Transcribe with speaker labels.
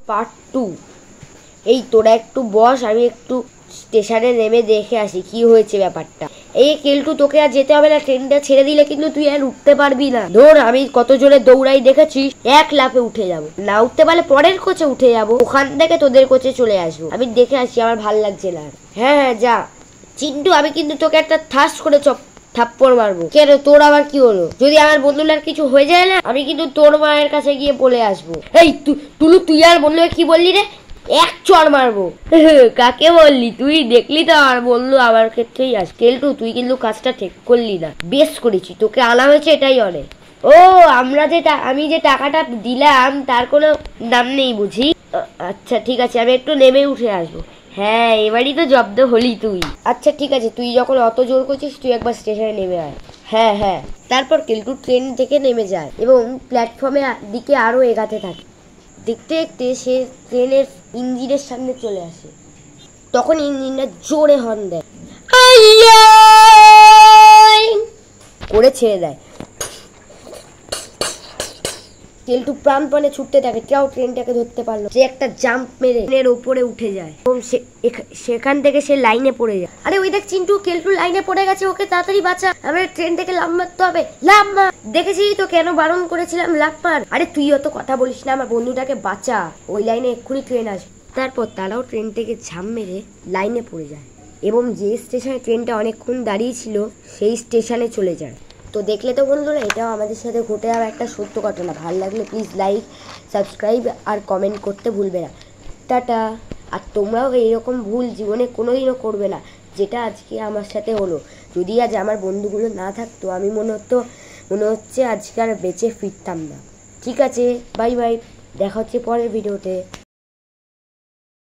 Speaker 1: Part 2। এই তোরা একটু বস, আমি একটু স্টেশনে নেমে দেখে আসি কি হয়েছে ব্যাপারটা। এই কেলটু, তোকে আর যেতে হবে না, ট্রেনটা ছেড়ে দিলে কিন্তু তুই আর উঠতে পারবি না। ধর, আমি কত জোরে দৌড়াই দেখেছিস, এক লাফে উঠে যাব। না উঠতে পারলে পরের কোচে উঠে যাব, ওখান থেকে তোদের কোচে চলে আসবো। আমি দেখে আসি, আমার ভাল লাগছে না। হ্যাঁ যা। চিন্টু, আমি কিন্তু তোকে একটা থাস করে থাপ্পড় মারবো। কেন, তোর আবার কি হলো? যদি আমার বন্ধুটার কিছু হয়ে যায় না, আমি কিন্তু তোর মায়ের কাছে গিয়ে বলে আসবো। এই তুলু, তুই আর বন্ধু কি বললি রে? এক চড় মারবো। কাকে বললি তুই? দেখলি তো আমার বন্ধু আমার ক্ষেত্রেই আস। কেলটু, তুই কিন্তু কাজটা ঠিক করলি না। বেশ করেছি, তোকে আনা হয়েছে এটাই অনেক। ও, আমি যে টাকাটা দিলাম তার কোনো দাম নেই বুঝি? আচ্ছা ঠিক আছে, আমি একটু নেমে উঠে আসবো। হ্যাঁ, এবারই তো জব্দ হলি তুই। আচ্ছা ঠিক আছে, তুই যখন অত জোর করছিস তুই একবার স্টেশনে নেমে আয়। হ্যাঁ হ্যাঁ। তারপর কেলটু ট্রেন থেকে নেমে যায় এবং প্ল্যাটফর্মে দিকে আরো এগাতে থাকে। দেখতে দেখতে সে ট্রেনের ইঞ্জিনের সামনে চলে আসে। তখন ইঞ্জিনটা জোরে হর্ন দেয় করে ছেড়ে দেয়। কেলটু প্রাণপণে ছুটতে থাকে, কেউ ট্রেনটাকে ধরতে পারলো। সে একটা জাম্প মেরে ট্রেনের ওপরে উঠে যায় এবং সেখান থেকে সে লাইনে পড়ে যায়। আরে ওই দেখ চিন্টু, কেলটু লাইনে পড়ে গেছে, ওকে তাড়াতাড়ি বাঁচা। আমরা ট্রেন থেকে লাফ মারতে হবে। লাফ মার। দেখেছিস তো কেন বারণ করেছিলাম, লাফ মার। আরে তুই অত কথা বলিস না, আমার বন্ধুটাকে বাঁচা। ওই লাইনে এক্ষুনি ট্রেন আসবে। তারপর তারাও ট্রেন থেকে ঝাঁপ মেরে লাইনে পড়ে যায় এবং যে স্টেশনে ট্রেনটা অনেকক্ষণ দাঁড়িয়ে ছিল সেই স্টেশনে চলে যায়। তো দেখলে তো বন্ধুরা, এটাও আমাদের সাথে ঘটে যাওয়া একটা সত্য ঘটনা। ভালো লাগলে প্লিজ লাইক, সাবস্ক্রাইব আর কমেন্ট করতে ভুলবে না। টাটা। আর তোমরাও এইরকম ভুল জীবনে কোনোদিনও করবে না, যেটা আজকে আমার সাথে হলো। যদি আজ আমার বন্ধুগুলো না থাকতো, আমি মনে হচ্ছে আজকে আর বেঁচে ফিরতাম না। ঠিক আছে, বাই বাই, দেখা হচ্ছে পরের ভিডিওতে।